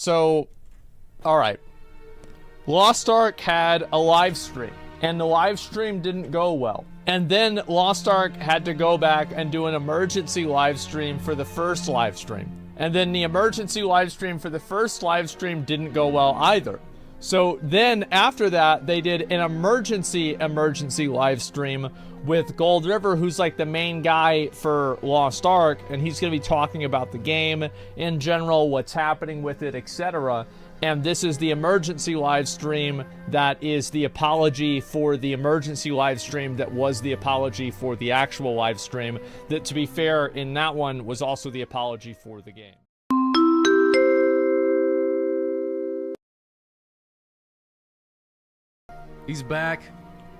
so, all right. Lost Ark had a live stream, and the live stream didn't go well. And then Lost Ark had to go back and do an emergency live stream for the first live stream. And then the emergency live stream for the first live stream didn't go well either. So then after that, they did an emergency live stream with Gold River, who's like the main guy for Lost Ark, and he's going to be talking about the game in general, what's happening with it, etc. And this is the emergency live stream that is the apology for the emergency live stream that was the apology for the actual live stream. That, to be fair, in that one was also the apology for the game. He's back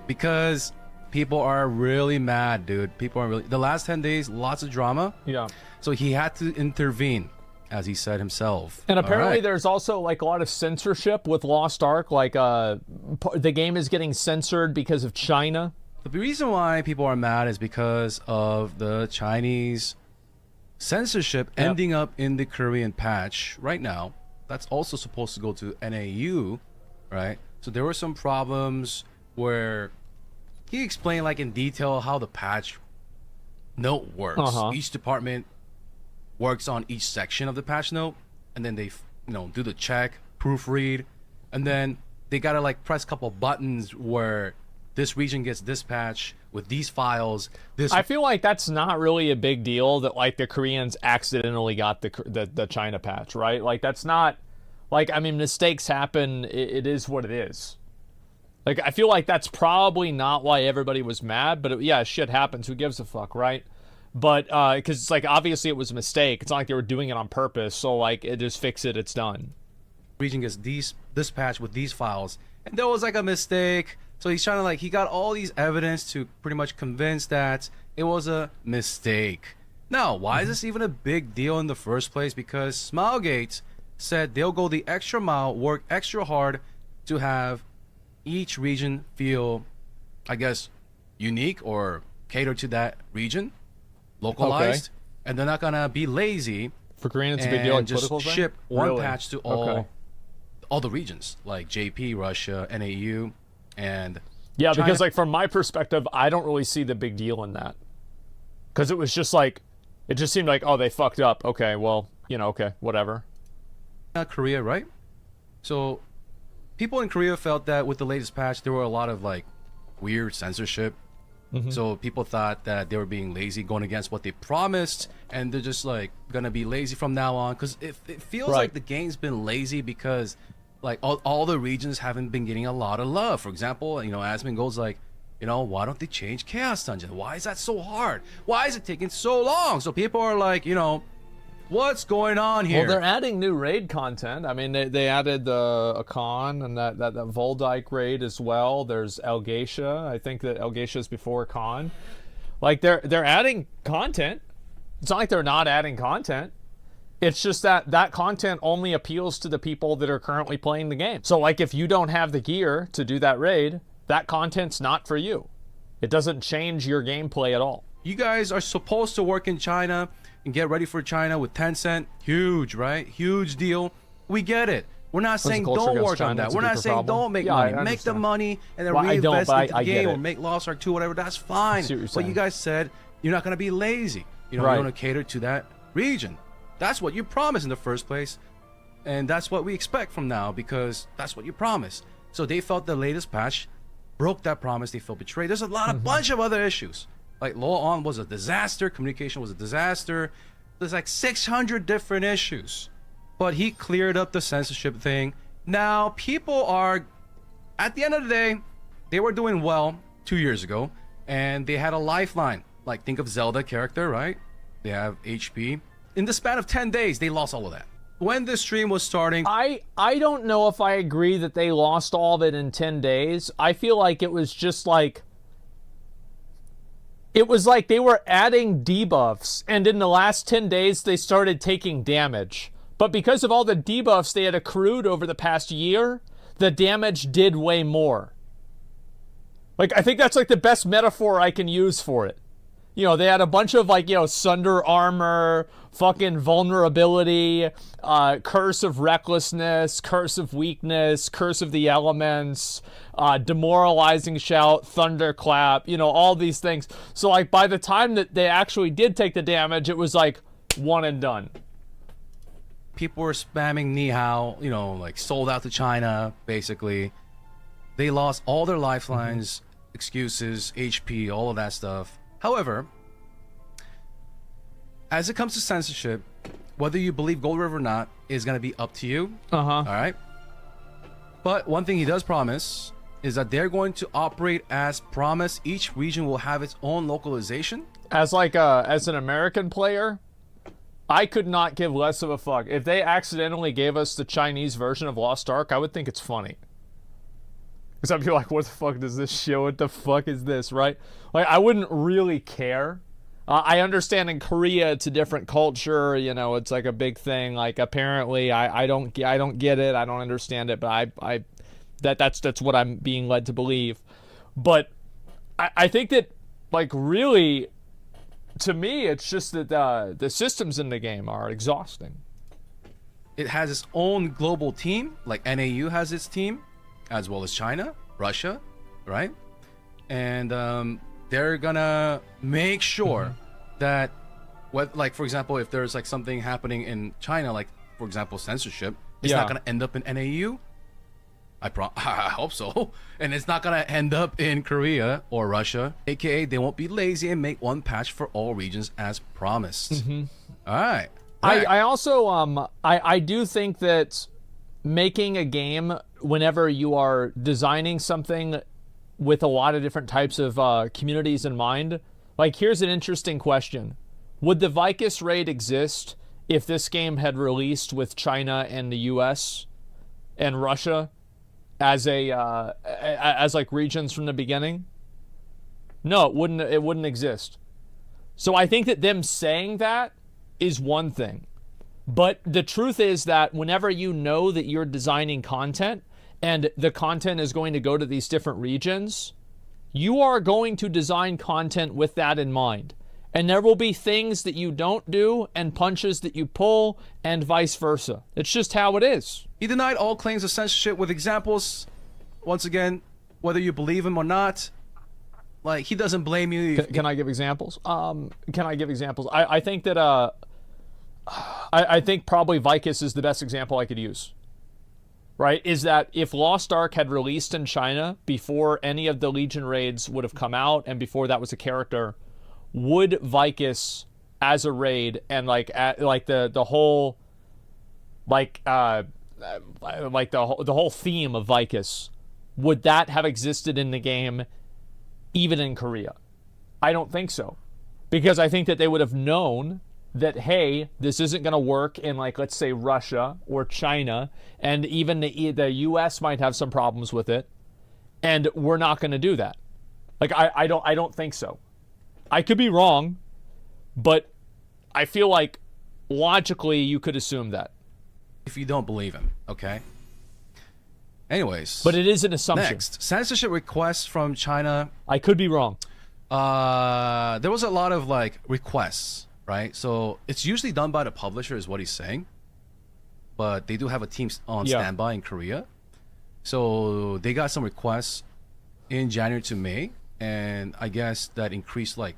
because people are really mad, dude. People are really... The last 10 days, lots of drama. Yeah. So he had to intervene, as he said himself. And apparently there's also like a lot of censorship with Lost Ark. Like the game is getting censored because of China. The reason why people are mad is because of the Chinese censorship ending up in the Korean patch right now. That's also supposed to go to NAU, right? So there were some problems where he explained like in detail how the patch note works. Each department works on each section of the patch note, and then they do the check, proofread, and then they gotta like press a couple buttons where this region gets this patch with these files. I feel like that's not really a big deal that like the Koreans accidentally got the China patch, right? Like that's not like, I mean, mistakes happen. It is what it is. Like I feel like that's probably not why everybody was mad, but yeah, shit happens. Who gives a fuck, right? But because it's like obviously it was a mistake. It's not like they were doing it on purpose. So like it just fix it, it's done. Region gets this patch with these files, and there was like a mistake. So he's trying to like he got all these evidence to pretty much convince that it was a mistake. Now, why is this even a big deal in the first place? Because Smilegate said they'll go the extra mile, work extra hard to have each region feel, I guess, unique or cater to that region. Localized, and they're not gonna be lazy for Korean. It's a big deal. Like just political ship thing? one Really? patch to all the regions, like JP, Russia, NAU, and yeah. China. Because like from my perspective, I don't really see the big deal in that. Because it was just like, it just seemed like, oh, they fucked up. Okay, well, okay, whatever. Korea, right? So people in Korea felt that with the latest patch, there were a lot of like weird censorship. So people thought that they were being lazy, going against what they promised, and they're just like gonna be lazy from now on. Because it feels like the game's been lazy because like all the regions haven't been getting a lot of love. For example, Asmongold's like, why don't they change Chaos Dungeon? Why is that so hard? Why is it taking so long? So people are like, what's going on here? Well, they're adding new raid content. I mean, they added the Akan and that Voldyke raid as well. There's Elgatia. I think that Elgatia is before Akan. Like they're adding content. It's not like they're not adding content. It's just that content only appeals to the people that are currently playing the game. So like if you don't have the gear to do that raid, that content's not for you. It doesn't change your gameplay at all. You guys are supposed to work in China and get ready for China with Tencent. Huge, right? Huge deal. We get it. We're not saying don't work on that. We're not saying don't make money. Make the money and then reinvest into the game or make Lost Ark 2, whatever. That's fine. But you guys said you're not going to be lazy. You want to cater to that region. That's what you promised in the first place. And that's what we expect from now because that's what you promised. So they felt the latest patch broke that promise. They felt betrayed. There's a bunch of other issues. Like Law On was a disaster. Communication was a disaster. There's like 600 different issues. But he cleared up the censorship thing. Now, people are... At the end of the day, they were doing well 2 years ago. And they had a lifeline. Like, think of Zelda character, right? They have HP. In the span of 10 days, they lost all of that. When the stream was starting... I don't know if I agree that they lost all of it in 10 days. I feel like it was just like... It was like they were adding debuffs, and in the last 10 days, they started taking damage. But because of all the debuffs they had accrued over the past year, the damage did way more. Like, I think that's like the best metaphor I can use for it. You know, they had a bunch of like, you know, Sunder Armor, fucking vulnerability, curse of recklessness, curse of weakness, curse of the elements, demoralizing shout, thunderclap, you know, all these things. So like by the time that they actually did take the damage, it was like one and done. People were spamming Ni Hao, you know, like sold out to China, basically. They lost all their lifelines, excuses, HP, all of that stuff. However, as it comes to censorship, whether you believe Gold River or not is going to be up to you. All right. But one thing he does promise is that they're going to operate as promised. Each region will have its own localization. As like as an American player, I could not give less of a fuck. If they accidentally gave us the Chinese version of Lost Ark, I would think it's funny. Because I'd be like, what the fuck does this show? What the fuck is this, right? Like, I wouldn't really care. I understand in Korea it's a different culture, you know, it's like a big thing. Like, apparently, I don't get it, I don't understand it, but that's what I'm being led to believe. But I think that, like, really, to me, it's just that the systems in the game are exhausting. It has its own global team, like NAU has its team, as well as China, Russia, right? And they're gonna make sure that, like, for example, if there's like something happening in China, like for example censorship, it's not gonna end up in NAU. I hope so. And it's not gonna end up in Korea or Russia, aka they won't be lazy and make one patch for all regions as promised. All right. I also I do think that making a game whenever you are designing something with a lot of different types of communities in mind, like, here's an interesting question. Would the Vicus raid exist if this game had released with China and the US and Russia as as like regions from the beginning? No, it wouldn't exist. So I think that them saying that is one thing. But the truth is that whenever you know that you're designing content and the content is going to go to these different regions, you are going to design content with that in mind. And there will be things that you don't do and punches that you pull and vice versa. It's just how it is. He denied all claims of censorship with examples. Once again, whether you believe him or not, like, he doesn't blame you. Can I give examples? I think that I think probably Vicus is the best example I could use. Right? Is that if Lost Ark had released in China before any of the Legion raids would have come out and before that was a character, would Vicus as a raid and like the whole the whole theme of Vicus, would that have existed in the game even in Korea? I don't think so. Because I think that they would have known that, hey, this isn't going to work in, like, let's say Russia or China, and even the US might have some problems with it, and we're not going to do that. Like, I don't think so. I could be wrong, but I feel like logically you could assume that. If you don't believe him, okay? Anyways. But it is an assumption. Next, censorship requests from China. I could be wrong. There was a lot of, like, requests. Right, so it's usually done by the publisher, is what he's saying, but they do have a team on standby in Korea. So they got some requests in January to May, and I guess that increased like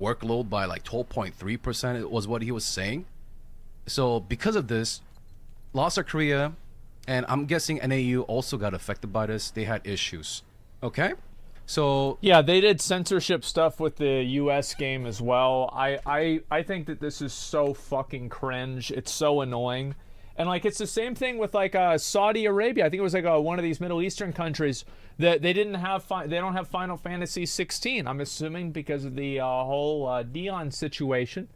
workload by like 12.3%. It was what he was saying. So because of this, Lost Ark Korea, and I'm guessing NAU also got affected by this. They had issues. Okay. So yeah, they did censorship stuff with the US game as well. I think that this is so fucking cringe. It's so annoying. And like, it's the same thing with like Saudi Arabia. I think it was like one of these Middle Eastern countries that they don't have Final Fantasy 16. I'm assuming because of the whole Dion situation.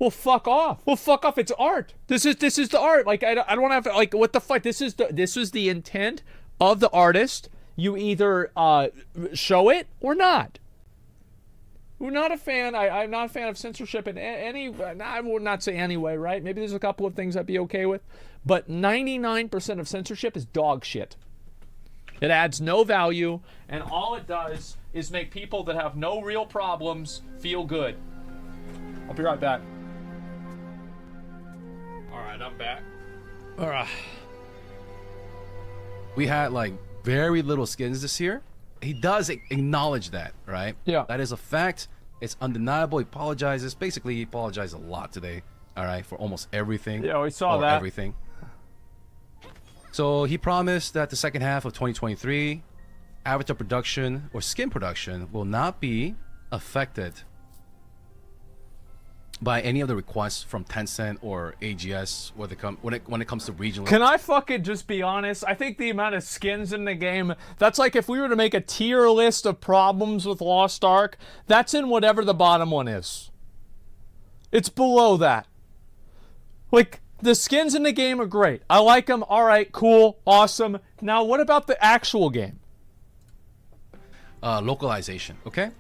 Well, fuck off. It's art. This is the art. Like, I don't want to have, like, what the fuck? This is the intent of the artist. You either show it or not. We're not a fan. I'm not a fan of censorship in any. I would not say anyway, right? Maybe there's a couple of things I'd be okay with, but 99% of censorship is dog shit. It adds no value, and all it does is make people that have no real problems feel good. I'll be right back. Alright, I'm back. Alright. We had like very little skins this year. He does acknowledge that, right? Yeah. That is a fact. It's undeniable. He apologizes. Basically, he apologized a lot today, all right, for almost everything. Yeah, we saw that. Everything. So he promised that the second half of 2023, avatar production or skin production will not be affected by any of the requests from Tencent or AGS when it comes to regional. Can I fucking just be honest? I think the amount of skins in the game, that's like if we were to make a tier list of problems with Lost Ark, that's in whatever the bottom one is. It's below that. Like, the skins in the game are great. I like them. All right, cool, awesome. Now, what about the actual game? Localization, okay?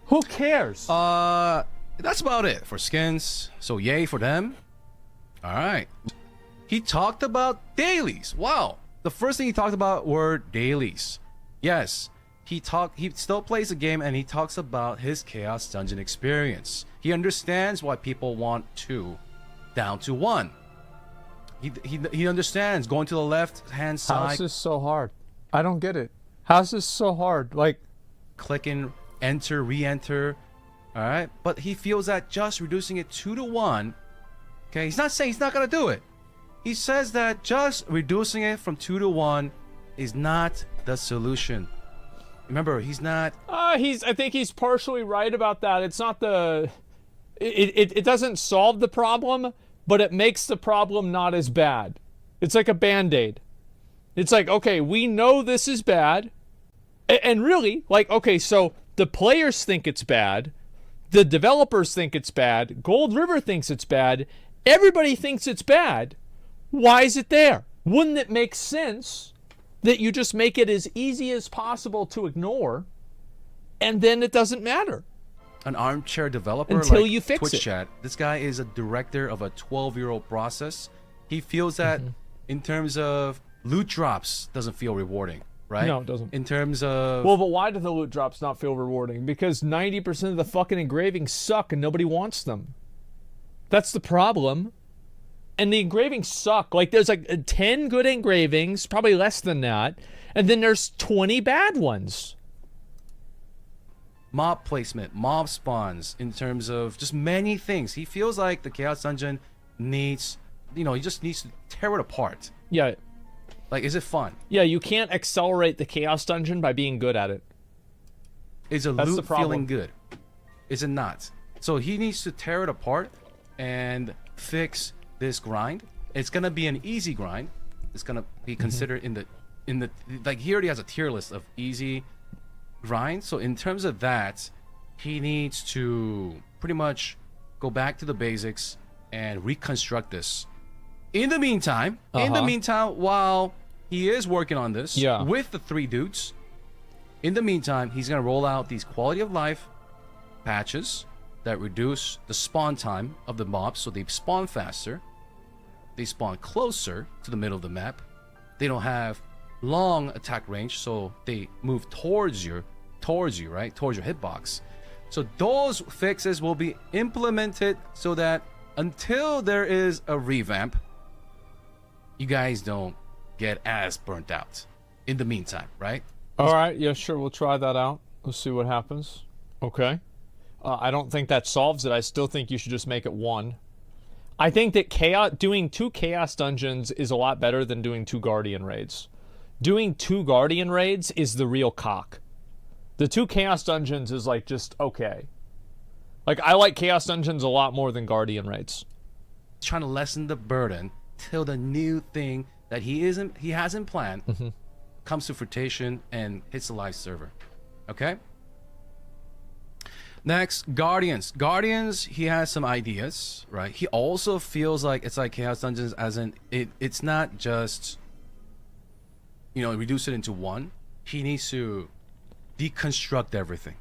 Who cares? That's about it for skins. So yay for them. All right. He talked about dailies. Wow. The first thing he talked about were dailies. Yes. He still plays the game and he talks about his Chaos Dungeon experience. He understands why people want 2 down to 1. He understands going to the left hand side. How's this so hard? I don't get it. How's this so hard? Like, clicking enter, re-enter. All right, but he feels that just reducing it 2 to 1. Okay, he's not saying he's not gonna do it. He says that just reducing it from 2 to 1 is not the solution. Remember, he's not. I think he's partially right about that. It's not the. It doesn't solve the problem, but it makes the problem not as bad. It's like a Band-Aid. It's like, okay, we know this is bad, and really, like, okay, so the players think it's bad. The developers think it's bad. Gold River thinks it's bad. Everybody thinks it's bad. Why is it there? Wouldn't it make sense that you just make it as easy as possible to ignore, and then it doesn't matter? An armchair developer until like you fix Twitch it. Chat. This guy is a director of a 12-year-old process. He feels that in terms of loot drops doesn't feel rewarding. Right? No, it doesn't. In terms of... Well, but why do the loot drops not feel rewarding? Because 90% of the fucking engravings suck and nobody wants them. That's the problem. And the engravings suck. Like, there's like 10 good engravings, probably less than that, and then there's 20 bad ones. Mob placement, mob spawns, in terms of just many things. He feels like the Chaos Dungeon needs... he just needs to tear it apart. Yeah. Like, is it fun? Yeah, you can't accelerate the Chaos Dungeon by being good at it. Is a loot feeling good? Is it not? So he needs to tear it apart and fix this grind. It's gonna be an easy grind. It's gonna be considered in the like, he already has a tier list of easy grind. So in terms of that, he needs to pretty much go back to the basics and reconstruct this. In the meantime, while he is working on this with the 3 dudes, in the meantime, he's going to roll out these quality of life patches that reduce the spawn time of the mobs, so they spawn faster, they spawn closer to the middle of the map, they don't have long attack range, so they move towards you, right? Towards your hitbox. So those fixes will be implemented so that until there is a revamp, you guys don't get as burnt out. In the meantime, right? All right, yeah, sure, we'll try that out. We'll see what happens. Okay. I don't think that solves it. I still think you should just make it 1. I think that doing 2 Chaos Dungeons is a lot better than doing 2 Guardian Raids. Doing 2 Guardian Raids is the real cock. The 2 Chaos Dungeons is like just okay. Like, I like Chaos Dungeons a lot more than Guardian Raids. Trying to lessen the burden till the new thing that he hasn't planned comes to fruition and hits the live server. Okay? Next, Guardians, he has some ideas, right? He also feels like it's like Chaos Dungeons as in it's not just, reduce it into 1. He needs to deconstruct everything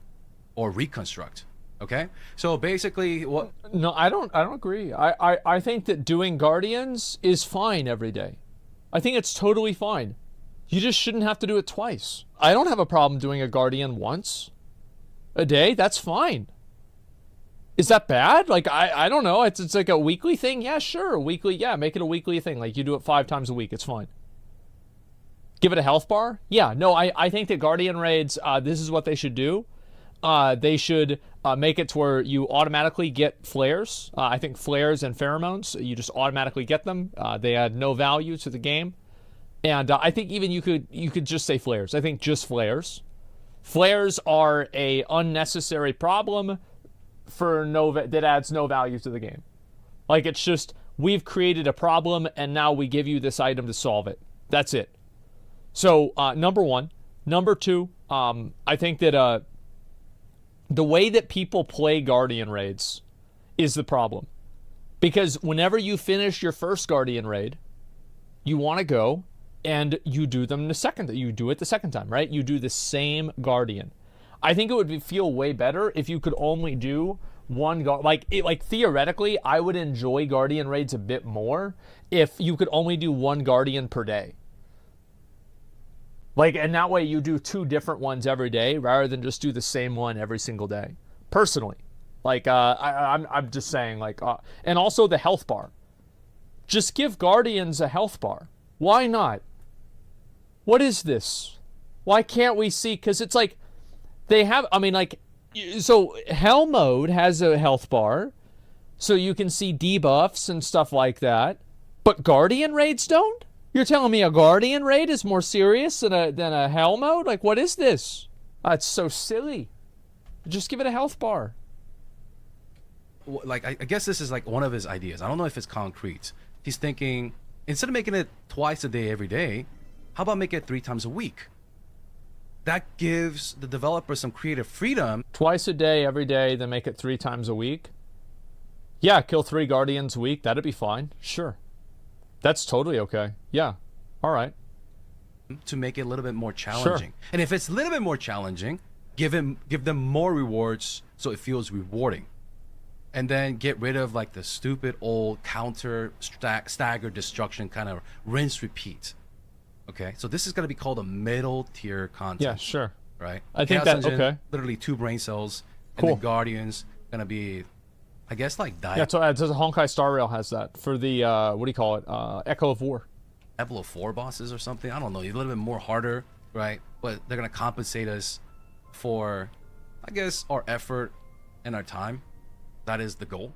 or reconstruct. Okay, so basically, what? No, I don't agree. I think that doing Guardians is fine every day. I think it's totally fine. You just shouldn't have to do it twice. I don't have a problem doing a Guardian once a day. That's fine. Is that bad? Like, I don't know. It's like a weekly thing. Yeah, sure. Weekly. Yeah, make it a weekly thing. Like, you do it 5 times a week. It's fine. Give it a health bar. Yeah, no, I think that Guardian raids, this is what they should do. They should make it to where you automatically get flares. I think flares and pheromones, you just automatically get them. They add no value to the game. And I think even you could just say flares. I think just flares. Flares are a unnecessary problem for that adds no value to the game. Like, it's just, we've created a problem and now we give you this item to solve it. That's it. So, number one. Number two, I think that the way that people play Guardian raids is the problem. Because whenever you finish your first Guardian raid, you want to go and you do them you do it the second time, right? You do the same Guardian. I think it would feel way better if you could only do one like theoretically, I would enjoy Guardian raids a bit more if you could only do one Guardian per day. Like, and that way you do 2 different ones every day rather than just do the same one every single day. Personally, like, I'm just saying, like, and also the health bar. Just give Guardians a health bar. Why not? What is this? Why can't we see? Because it's like they have. I mean, like, so Hell mode has a health bar, so you can see debuffs and stuff like that. But Guardian raids don't. You're telling me a Guardian raid is more serious than a Hell mode? Like, what is this? It's so silly. Just give it a health bar. Like, I guess this is like one of his ideas. I don't know if it's concrete. He's thinking, instead of making it twice a day every day, how about make it 3 times a week? That gives the developer some creative freedom. Twice a day, every day, then make it 3 times a week? Yeah, kill 3 Guardians a week. That'd be fine. Sure. That's totally okay. Yeah. All right. To make it a little bit more challenging. Sure. And if it's a little bit more challenging, give them more rewards so it feels rewarding. And then get rid of like the stupid old counter stagger destruction kind of rinse repeat. Okay, so this is going to be called a middle tier content. Yeah, sure. Right? I think that's okay. Literally 2 brain cells. Cool. And the Guardians going to be, I guess, like diet. Yeah, so the Honkai Star Rail has that for the, what do you call it? Echo of War. Level of 4 bosses or something. I don't know. A little bit more harder, right? But they're going to compensate us for, I guess, our effort and our time. That is the goal.